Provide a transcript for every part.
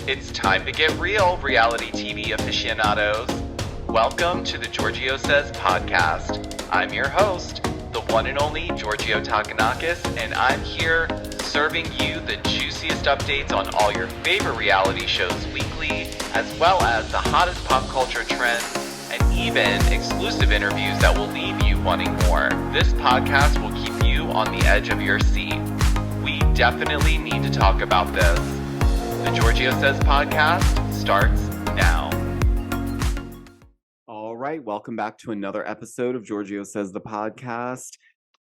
It's time to get real, reality TV aficionados. Welcome to the Giorgio Says podcast. I'm your host, the one and only Giorgio Takanakis, and I'm here serving you the juiciest updates on all your favorite reality shows weekly, as well as the hottest pop culture trends, and even exclusive interviews that will leave you wanting more. This podcast will keep you on the edge of your seat. We definitely need to talk about this. The Giorgio Says podcast starts now. All right, welcome back to another episode of Giorgio Says the podcast.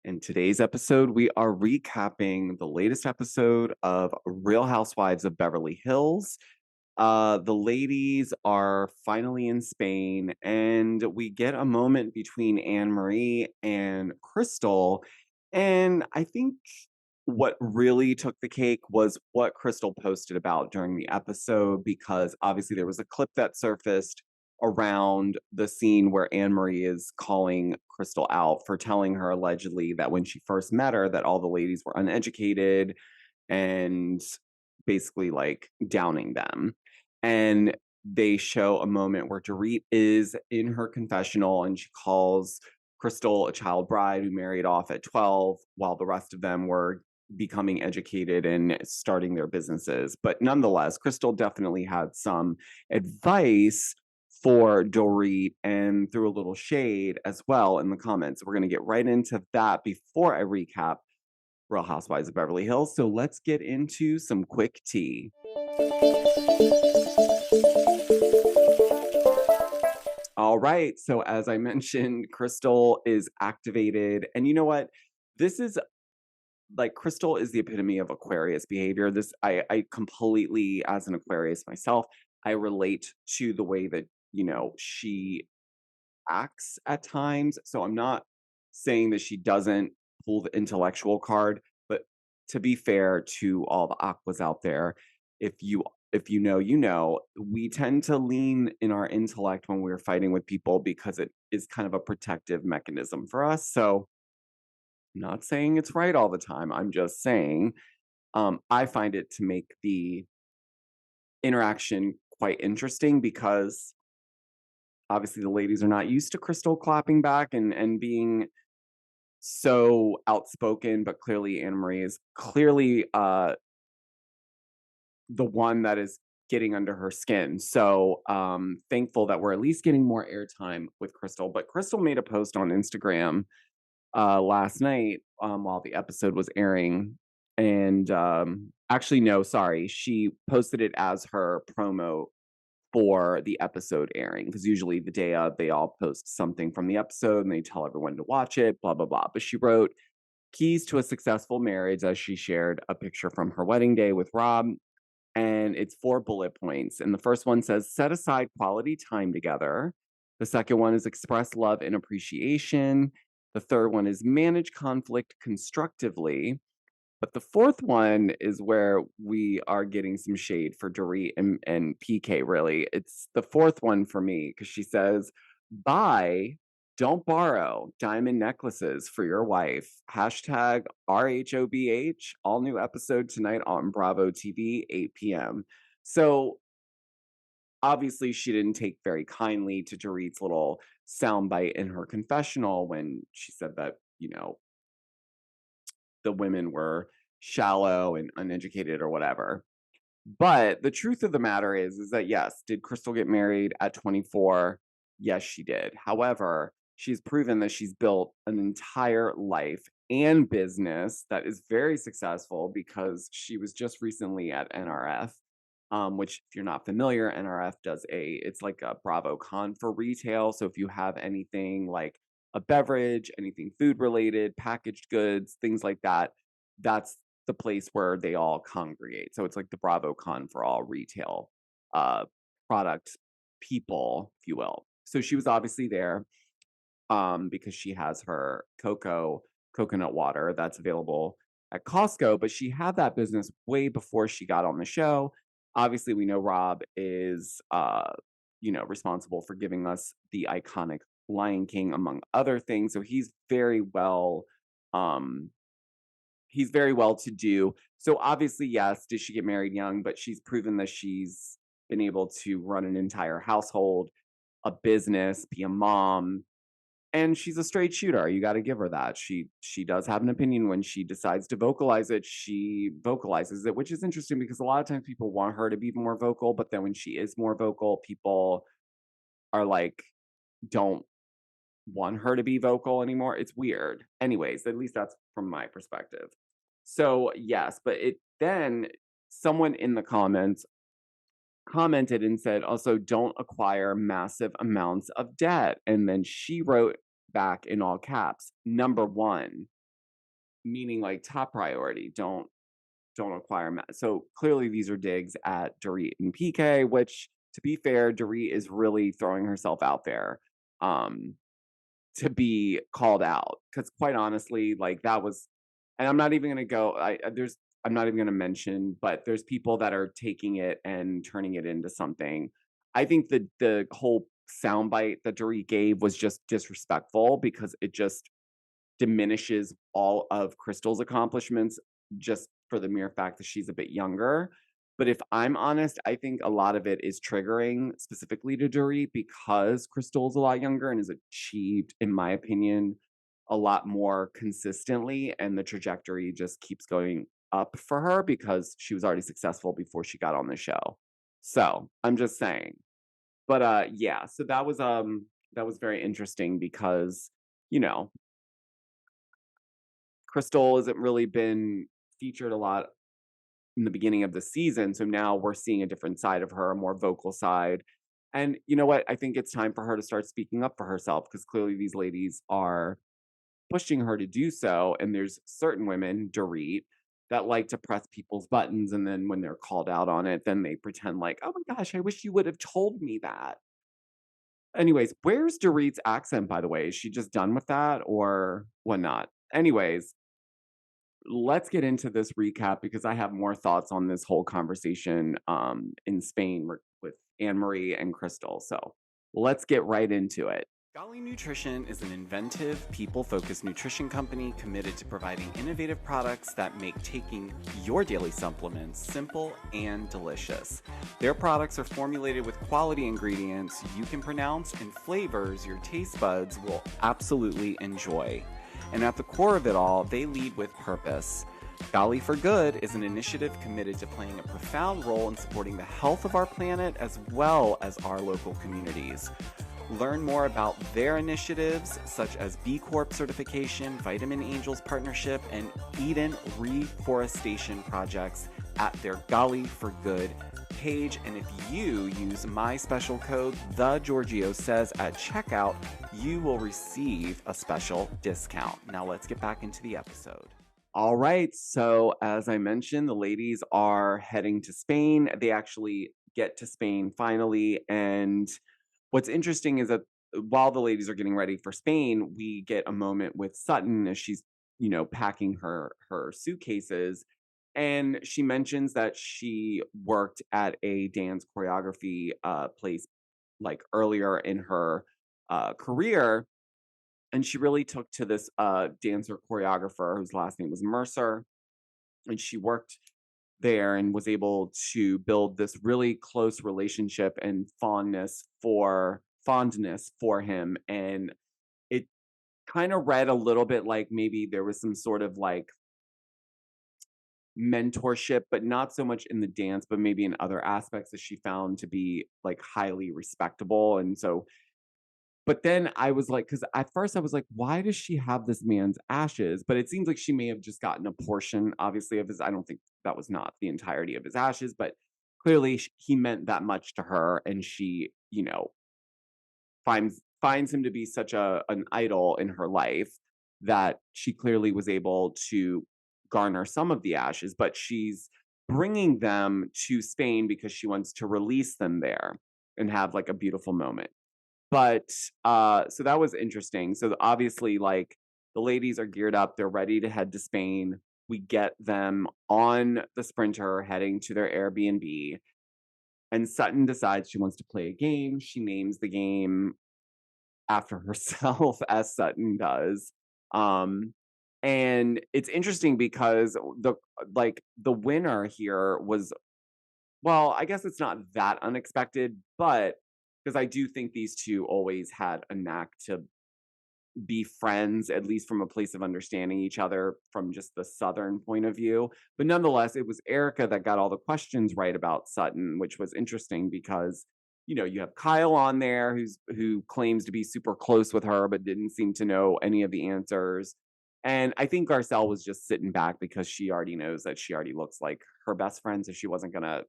In today's episode, we are recapping the latest episode of Real Housewives of Beverly Hills. The ladies are finally in Spain, and we get a moment between Annemarie and Crystal. And I think what really took the cake was what Crystal posted about during the episode, because obviously there was a clip that surfaced around the scene where Annemarie is calling Crystal out for telling her allegedly that when she first met her that all the ladies were uneducated and basically like downing them. And they show a moment where Dorit is in her confessional and she calls Crystal a child bride who married off at 12 while the rest of them were becoming educated and starting their businesses. But nonetheless, Crystal definitely had some advice for Dorit and threw a little shade as well in the comments. We're going to get right into that before I recap Real Housewives of Beverly Hills. So let's get into some quick tea. All right. So as I mentioned, Crystal is activated. And you know what? This is like Crystal is the epitome of Aquarius behavior. I completely, as an Aquarius myself, I relate to the way that, she acts at times. So I'm not saying that she doesn't pull the intellectual card, but to be fair to all the Aquas out there, if you know, we tend to lean in our intellect when we're fighting with people because it is kind of a protective mechanism for us. So I'm not saying it's right all the time. I'm just saying I find it to make the interaction quite interesting because obviously the ladies are not used to Crystal clapping back and being so outspoken, but clearly Annemarie is clearly the one that is getting under her skin. So thankful that we're at least getting more airtime with Crystal. But Crystal made a post on Instagram last night while the episode was airing. And actually, no, sorry. She posted it as her promo for the episode airing, because usually the day of, they all post something from the episode and they tell everyone to watch it, blah, blah, blah. But she wrote keys to a successful marriage as she shared a picture from her wedding day with rhobh. And it's 4 bullet points. And the first one says, set aside quality time together. The second one is express love and appreciation. The third one is manage conflict constructively. But the fourth one is where we are getting some shade for Dorit and PK, really. It's the fourth one for me, because she says, buy, don't borrow diamond necklaces for your wife. Hashtag RHOBH. All new episode tonight on bravotv, 8 p.m. So obviously she didn't take very kindly to Dorit's little soundbite in her confessional when she said that, the women were shallow and uneducated or whatever. But the truth of the matter is that yes, did Crystal get married at 24? Yes, she did. However, she's proven that she's built an entire life and business that is very successful, because she was just recently at NRF, which if you're not familiar, NRF does it's like a BravoCon for retail. So if you have anything like a beverage, anything food related, packaged goods, things like that, that's the place where they all congregate. So it's like the BravoCon for all retail product people, if you will. So she was obviously there because she has her coconut water that's available at Costco, but she had that business way before she got on the show. Obviously, we know rhobh is responsible for giving us the iconic Lion King, among other things. So he's very well he's very well to do. So obviously, yes, did she get married young? But she's proven that she's been able to run an entire household, a business, be a mom, and she's a straight shooter. You got to give her that. She does have an opinion. When she decides to vocalize it, she vocalizes it, which is interesting because a lot of times people want her to be more vocal, but then when she is more vocal, people are like, don't want her to be vocal anymore. It's weird. Anyways, at least that's from my perspective. So yes, but it then someone in the comments commented and said, also, don't acquire massive amounts of debt. And then she wrote back in all caps, number one, meaning like top priority. Don't acquire. So clearly these are digs at Dorit and PK, which to be fair, Dorit is really throwing herself out there. To be called out, because quite honestly, like that was, and I'm not even gonna go. I'm not even gonna mention, but there's people that are taking it and turning it into something. I think the whole soundbite that Dorit gave was just disrespectful because it just diminishes all of Crystal's accomplishments just for the mere fact that she's a bit younger. But if I'm honest, I think a lot of it is triggering specifically to Dorit because Crystal's a lot younger and has achieved, in my opinion, a lot more consistently. And the trajectory just keeps going up for her because she was already successful before she got on the show. So I'm just saying. But yeah, so that was very interesting because, you know, Crystal hasn't really been featured a lot in the beginning of the season. So now we're seeing a different side of her, a more vocal side. And you know what? I think it's time for her to start speaking up for herself because clearly these ladies are pushing her to do so. And there's certain women, Dorit, that like to press people's buttons. And then when they're called out on it, then they pretend like, oh my gosh, I wish you would have told me that. Anyways, where's Dorit's accent, by the way? Is she just done with that or whatnot? Anyways, let's get into this recap because I have more thoughts on this whole conversation in Spain with Annemarie and Crystal. So let's get right into it. Golly Nutrition is an inventive, people-focused nutrition company committed to providing innovative products that make taking your daily supplements simple and delicious. Their products are formulated with quality ingredients you can pronounce and flavors your taste buds will absolutely enjoy. And at the core of it all, they lead with purpose. Golly for Good is an initiative committed to playing a profound role in supporting the health of our planet as well as our local communities. Learn more about their initiatives such as B Corp certification, Vitamin Angels partnership, and Eden reforestation projects at their Golly for Good page. And if you use my special code, The Giorgio Says, at checkout, you will receive a special discount. Now let's get back into the episode. All right. So as I mentioned, the ladies are heading to Spain. They actually get to Spain finally. And what's interesting is that while the ladies are getting ready for Spain, we get a moment with Sutton as she's, packing her suitcases. And she mentions that she worked at a dance choreography place like earlier in her career. And she really took to this dancer choreographer whose last name was Mercer. And she worked there and was able to build this really close relationship and fondness for him. And it kind of read a little bit like maybe there was some sort of like mentorship, but not so much in the dance, but maybe in other aspects that she found to be like highly respectable. And so, but then I was like, because at first I was like, why does she have this man's ashes? But it seems like she may have just gotten a portion, obviously, of his. I don't think that was not the entirety of his ashes, but clearly he meant that much to her. And she, finds him to be such an idol in her life that she clearly was able to garner some of the ashes, but she's bringing them to Spain because she wants to release them there and have like a beautiful moment. But so that was interesting. So obviously, like the ladies are geared up, they're ready to head to Spain. We get them on the Sprinter heading to their Airbnb. And Sutton decides she wants to play a game. She names the game after herself, as Sutton does. Um, And it's interesting because the winner here was, well, I guess it's not that unexpected, but because I do think these two always had a knack to be friends, at least from a place of understanding each other from just the Southern point of view. But nonetheless, it was Erica that got all the questions right about Sutton, which was interesting because, you have Kyle on there who claims to be super close with her, but didn't seem to know any of the answers. And I think Garcelle was just sitting back because she already knows that she already looks like her best friend, so she wasn't gonna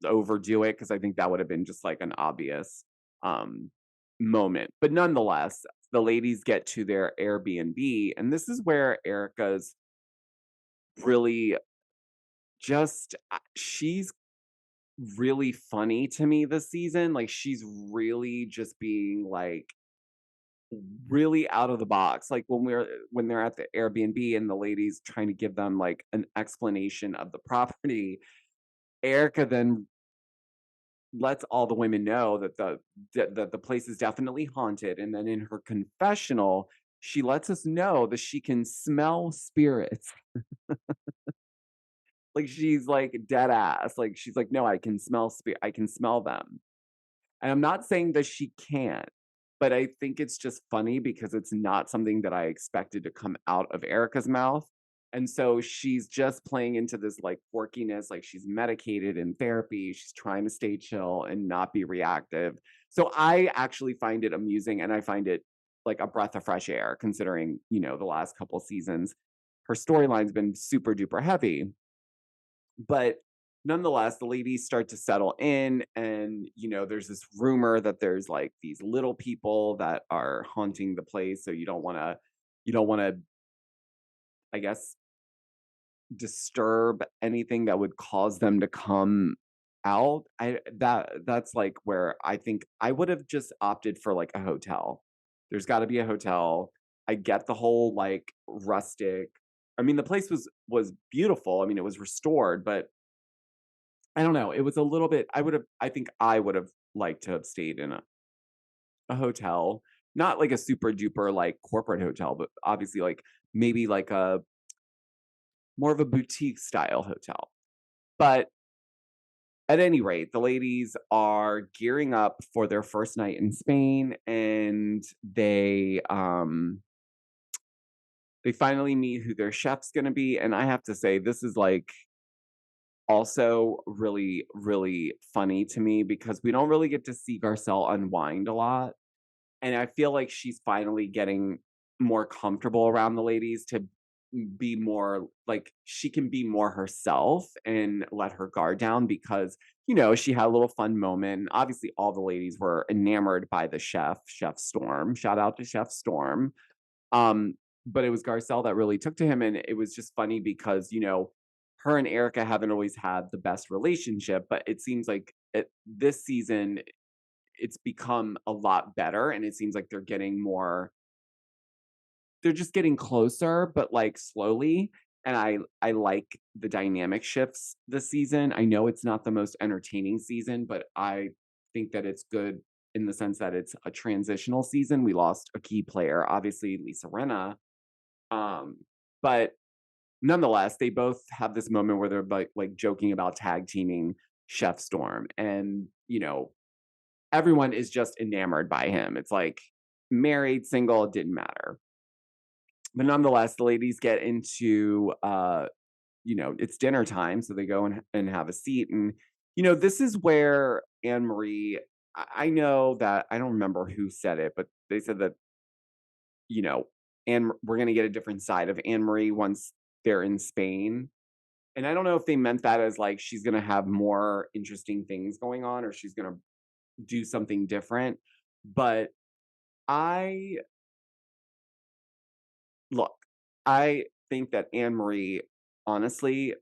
overdo it because I think that would have been just like an obvious um, moment. But nonetheless, the ladies get to their Airbnb, and this is where Erica's really she's really funny to me this season. Like she's really just being like really out of the box. Like when they're at the Airbnb and the ladies trying to give them like an explanation of the property, Erica then lets all the women know that the place is definitely haunted, and then in her confessional, she lets us know that she can smell spirits. Like, she's, like, dead ass, like, she's like, "No, I can smell them." And I'm not saying that she can't, but I think it's just funny because it's not something that I expected to come out of Erica's mouth. And so she's just playing into this like quirkiness, like she's medicated in therapy. She's trying to stay chill and not be reactive. So I actually find it amusing and I find it like a breath of fresh air considering, the last couple seasons. Her storyline's been super duper heavy. But nonetheless, the ladies start to settle in, and there's this rumor that there's like these little people that are haunting the place. So you don't want to, I guess, disturb anything that would cause them to come out. That's like where I think I would have just opted for like a hotel. There's got to be a hotel. I get the whole like rustic. I mean, the place was beautiful. I mean, it was restored, but I don't know. It was a little bit I think I would have liked to have stayed in a hotel. Not like a super duper like corporate hotel, but obviously like maybe like a more of a boutique style hotel. But at any rate, the ladies are gearing up for their first night in Spain and they finally meet who their chef's going to be, and I have to say this is like also really, really funny to me because we don't really get to see Garcelle unwind a lot. And I feel like she's finally getting more comfortable around the ladies to be more like she can be more herself and let her guard down because, she had a little fun moment. And obviously, all the ladies were enamored by the Chef Storm. Shout out to Chef Storm. Um, but it was Garcelle that really took to him, and it was just funny because, her and Erica haven't always had the best relationship, but it seems like this season, it's become a lot better, and it seems like they're just getting closer, but, like, slowly, and I like the dynamic shifts this season. I know it's not the most entertaining season, but I think that it's good in the sense that it's a transitional season. We lost a key player, obviously, Lisa Rinna, um, but nonetheless, they both have this moment where they're like joking about tag teaming Chef Storm, and everyone is just enamored by him. It's like married, single, it didn't matter. But nonetheless, the ladies get into it's dinner time, so they go and have a seat. And this is where Annemarie, I know that I don't remember who said it, but they said that, you know, and we're gonna get a different side of Annemarie once they're in Spain. And I don't know if they meant that as like she's gonna have more interesting things going on or she's gonna do something different. But I look, I think that Anne Marie, honestly,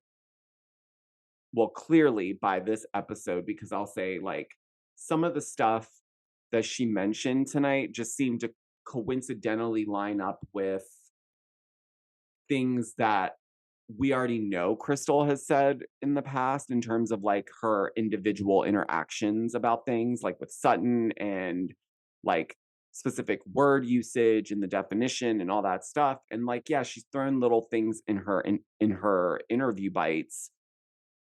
well, clearly by this episode, because I'll say like some of the stuff that she mentioned tonight just seemed to coincidentally line up with things that we already know Crystal has said in the past in terms of like her individual interactions about things, like with Sutton and like specific word usage and the definition and all that stuff. And like, yeah, she's thrown little things in her interview bites.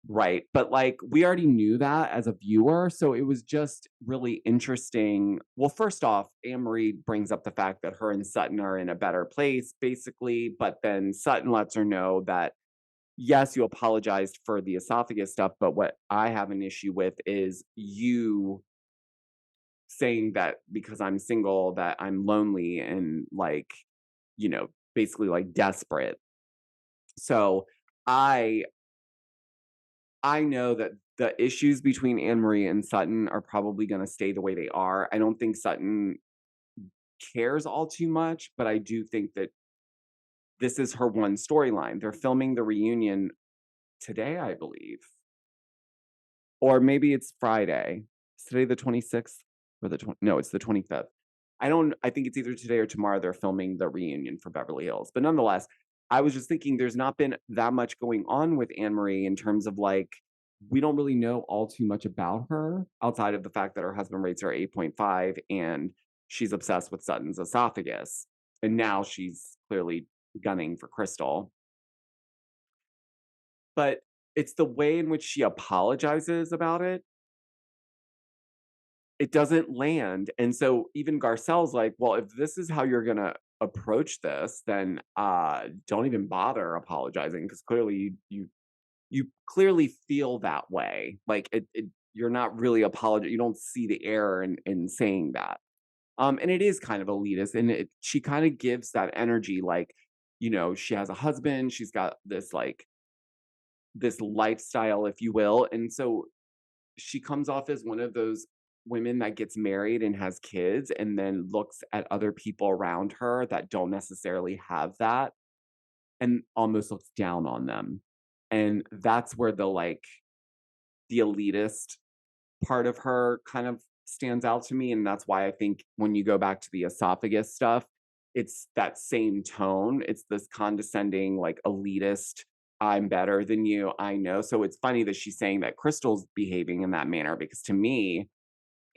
Right. But like we already knew that as a viewer. So it was just really interesting. Well, first off, Annemarie brings up the fact that her and Sutton are in a better place, basically. But then Sutton lets her know that, yes, you apologized for the esophagus stuff. But what I have an issue with is you saying that because I'm single, that I'm lonely and like, basically like desperate. So I I know that the issues between Annemarie and Sutton are probably gonna stay the way they are. I don't think Sutton cares all too much, but I do think that this is her one storyline. They're filming the reunion today, I believe, or maybe it's Friday. Is today the 26th or the 20 no, it's the 25th. I think it's either today or tomorrow they're filming the reunion for Beverly Hills. But nonetheless, I was just thinking there's not been that much going on with Annemarie in terms of like we don't really know all too much about her outside of the fact that her husband rates her 8.5 and she's obsessed with Sutton's esophagus. And now she's clearly gunning for Crystal. But it's the way in which she apologizes about it. It doesn't land. And so even Garcelle's like, well, if this is how you're gonna approach this, then don't even bother apologizing because clearly you clearly feel that way. Like you're not really apologizing. You don't see the error in saying that. And it is kind of elitist, and she kind of gives that energy, like, she has a husband, she's got this lifestyle, if you will, and so she comes off as one of those women that gets married and has kids and then looks at other people around her that don't necessarily have that and almost looks down on them. And that's where the elitist part of her kind of stands out to me. And that's why I think when you go back to the esophagus stuff, it's that same tone. It's this condescending, like elitist, I'm better than you, I know. So it's funny that she's saying that Crystal's behaving in that manner because to me,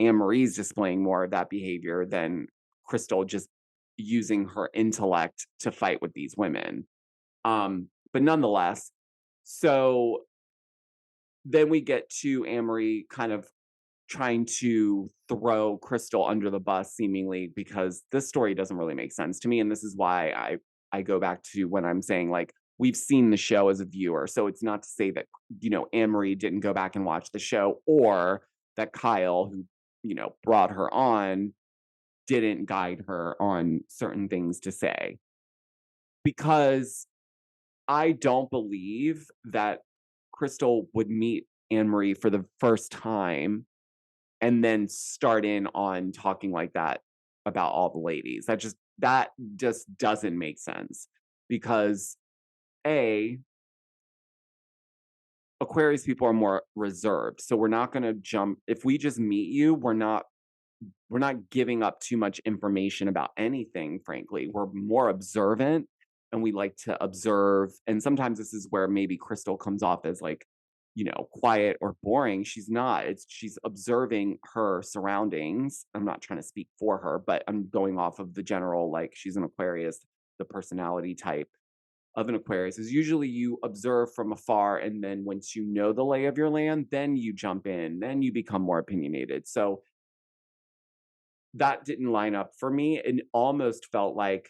Anne-Marie's displaying more of that behavior than Crystal just using her intellect to fight with these women. But nonetheless, so then we get to Anne-Marie kind of trying to throw Crystal under the bus seemingly because this story doesn't really make sense to me. And this is why I go back to when I'm saying like we've seen the show as a viewer. So it's not to say that, Anne-Marie didn't go back and watch the show or that Kyle, who, brought her on, didn't guide her on certain things to say. Because I don't believe that Crystal would meet Anne-Marie for the first time and then start in on talking like that about all the ladies. That just doesn't make sense because A, Aquarius people are more reserved. So we're not going to jump if we just meet you, we're not giving up too much information about anything, frankly. We're more observant and we like to observe. And sometimes this is where maybe Crystal comes off as like, quiet or boring. She's not. She's observing her surroundings. I'm not trying to speak for her, but I'm going off of the general, like she's an Aquarius, the personality type of an Aquarius is usually you observe from afar. And then once you know the lay of your land, then you jump in, then you become more opinionated. So that didn't line up for me. It almost felt like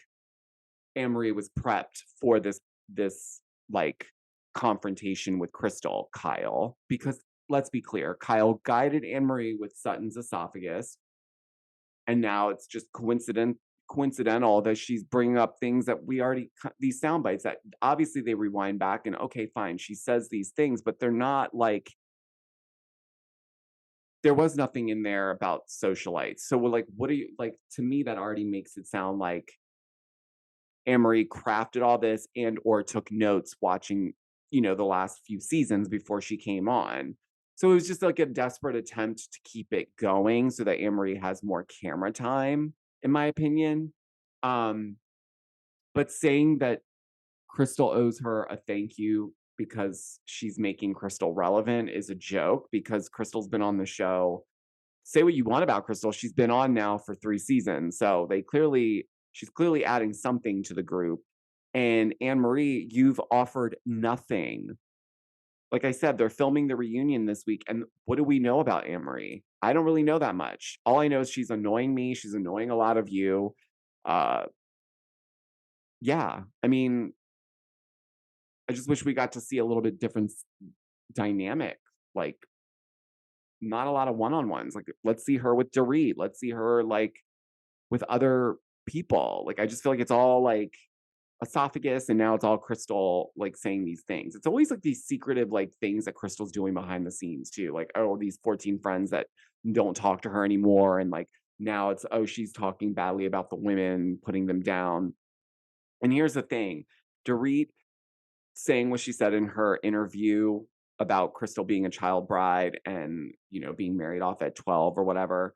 Anne-Marie was prepped for this like confrontation with Crystal Kyle because let's be clear, Kyle guided Anne-Marie with Sutton's esophagus, and now it's just coincidental that she's bringing up things that we already these sound bites that obviously they rewind back and okay, fine, she says these things, but they're not like there was nothing in there about socialites. So we're like, what are you like? To me, that already makes it sound like Anne-Marie crafted all this and or took notes watching, the last few seasons before she came on. So it was just like a desperate attempt to keep it going so that Anne-Marie has more camera time, in my opinion. Um, but saying that Crystal owes her a thank you because she's making Crystal relevant is a joke because Crystal's been on the show say what you want about Crystal. She's been on now for 3 seasons. So she's clearly adding something to the group. And Annemarie, you've offered nothing. Like I said, they're filming the reunion this week. And what do we know about Annemarie? I don't really know that much. All I know is she's annoying me. She's annoying a lot of you. Uh, yeah. I mean, I just wish we got to see a little bit different dynamic. Like, not a lot of one-on-ones. Like, let's see her with Dorit. Let's see her like with other people. Like, I just feel like it's all like esophagus, and now it's all Crystal like saying these things. It's always like these secretive like things that Crystal's doing behind the scenes too. Like, oh, these 14 friends that don't talk to her anymore, and like now it's, oh, she's talking badly about the women, putting them down. And here's the thing, Dorit saying what she said in her interview about Crystal being a child bride and, being married off at 12 or whatever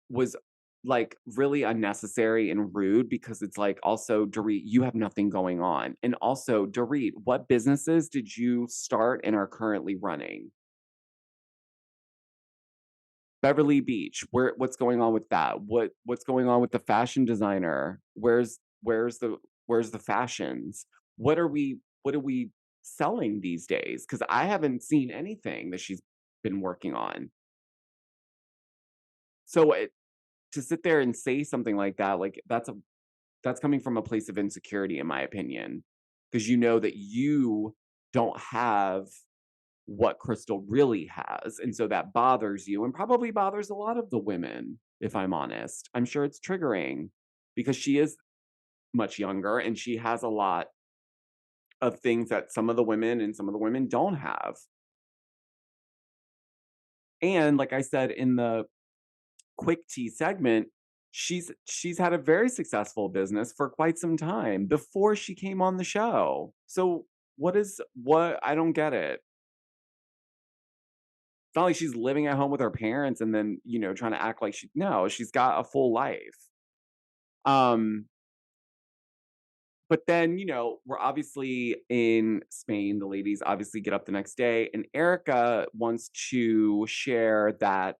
was like really unnecessary and rude, because it's like, also, Dorit, you have nothing going on. And also, Dorit, what businesses did you start and are currently running? Beverly Beach, what's going on with that? What's going on with the fashion designer? Where's the fashions? What are we selling these days? Because I haven't seen anything that she's been working on. So to sit there and say something like that, like that's coming from a place of insecurity, in my opinion, because you know that you don't have what Crystal really has. And so that bothers you, and probably bothers a lot of the women, if I'm honest. I'm sure it's triggering because she is much younger and she has a lot of things that some of the women and some of the women don't have. And like I said in the quick tea segment, she's had a very successful business for quite some time before she came on the show. So what I don't get it. It's not like she's living at home with her parents and then, trying to act like she's got a full life. Um, but then, we're obviously in Spain. The ladies obviously get up the next day, and Erica wants to share that,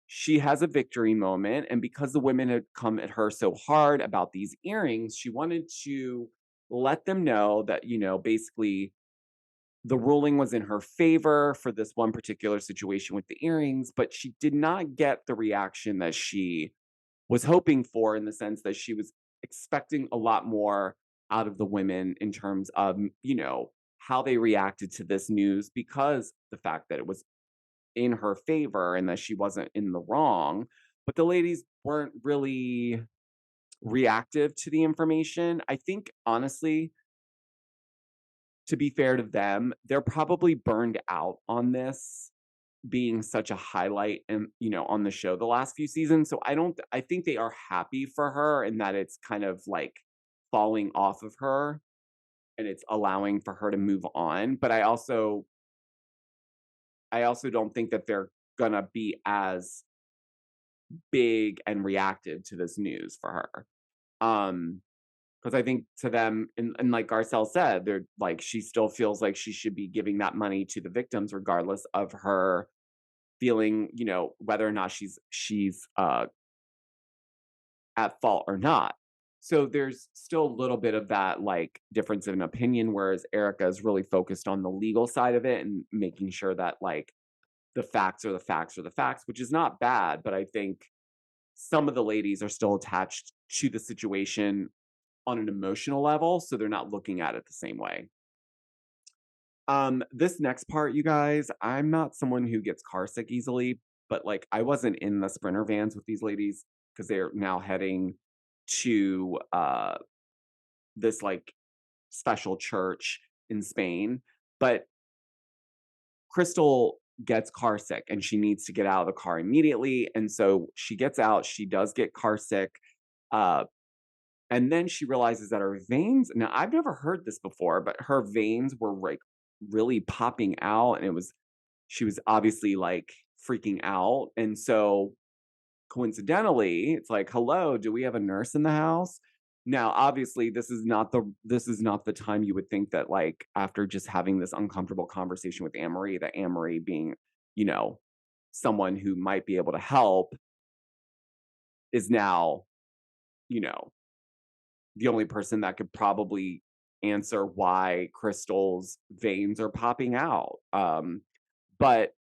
she has a victory moment. And because the women had come at her so hard about these earrings, she wanted to let them know that, basically the ruling was in her favor for this one particular situation with the earrings, but she did not get the reaction that she was hoping for, in the sense that she was expecting a lot more out of the women in terms of, how they reacted to this news, because the fact that it was in her favor and that she wasn't in the wrong. But the ladies weren't really reactive to the information. I think, honestly, to be fair to them, they're probably burned out on this being such a highlight and, on the show the last few seasons. So I think they are happy for her, and that it's kind of like falling off of her and it's allowing for her to move on. But I also don't think that they're gonna be as big and reactive to this news for her. Because I think to them, and like Garcelle said, they're like, she still feels like she should be giving that money to the victims, regardless of her feeling, whether or not she's at fault or not. So there's still a little bit of that like difference in opinion, whereas Erica is really focused on the legal side of it and making sure that like the facts are the facts are the facts, which is not bad. But I think some of the ladies are still attached to the situation on an emotional level, so they're not looking at it the same way. This next part, you guys, I'm not someone who gets car sick easily, but like I wasn't in the Sprinter vans with these ladies because they're now heading to this like special church in Spain. But Crystal gets car sick and she needs to get out of the car immediately. And so she gets out, she does get car sick. Uh and then she realizes that her veins, now I've never heard this before, but her veins were like really popping out, and she was obviously like freaking out. And so coincidentally, it's like, hello, do we have a nurse in the house? Now, obviously, this is not the time you would think that, like, after just having this uncomfortable conversation with Annemarie, that Annemarie being, you know, someone who might be able to help is now, you know, the only person that could probably answer why Crystal's veins are popping out. But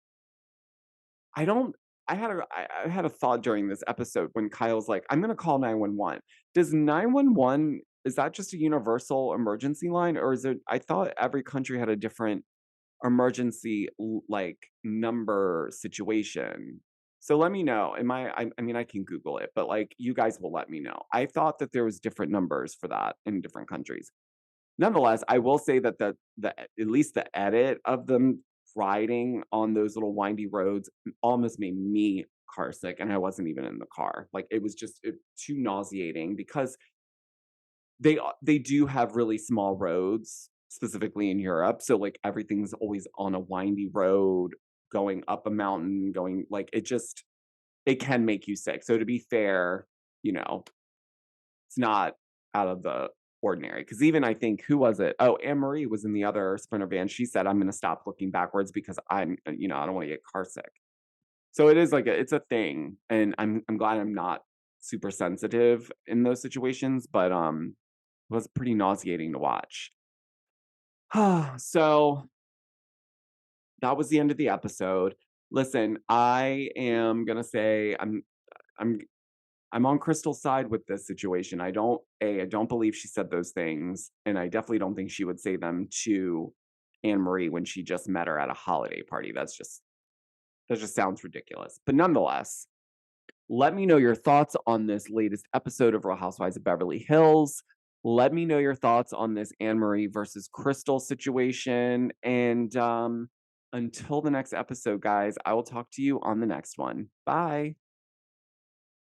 I don't. I had a thought during this episode when Kyle's like, "I'm gonna call 911." Does 911, is that just a universal emergency line, or is it? I thought every country had a different emergency like number situation. So let me know. I mean, I can Google it, but like you guys will let me know. I thought that there was different numbers for that in different countries. Nonetheless, I will say that the at least the edit of them riding on those little windy roads almost made me car sick, and I wasn't even in the car. Like it was just too nauseating because they do have really small roads, specifically in Europe, so, like, everything's always on a windy road, going up a mountain, going like, it can make you sick, so to be fair, you know, it's not out of the ordinary. Because even I think who was it? Oh, Annemarie was in the other Sprinter van, she said, "I'm gonna stop looking backwards because I don't wanna get car sick." So it is like it's a thing, and I'm glad I'm not super sensitive in those situations, but, it was pretty nauseating to watch. So that was the end of the episode. Listen, I am gonna say I'm I'm on Crystal's side with this situation. I don't believe she said those things, and I definitely don't think she would say them to Anne Marie when she just met her at a holiday party. That just sounds ridiculous. But nonetheless, let me know your thoughts on this latest episode of Real Housewives of Beverly Hills. Let me know your thoughts on this Anne Marie versus Crystal situation. And until the next episode, guys, I will talk to you on the next one. Bye.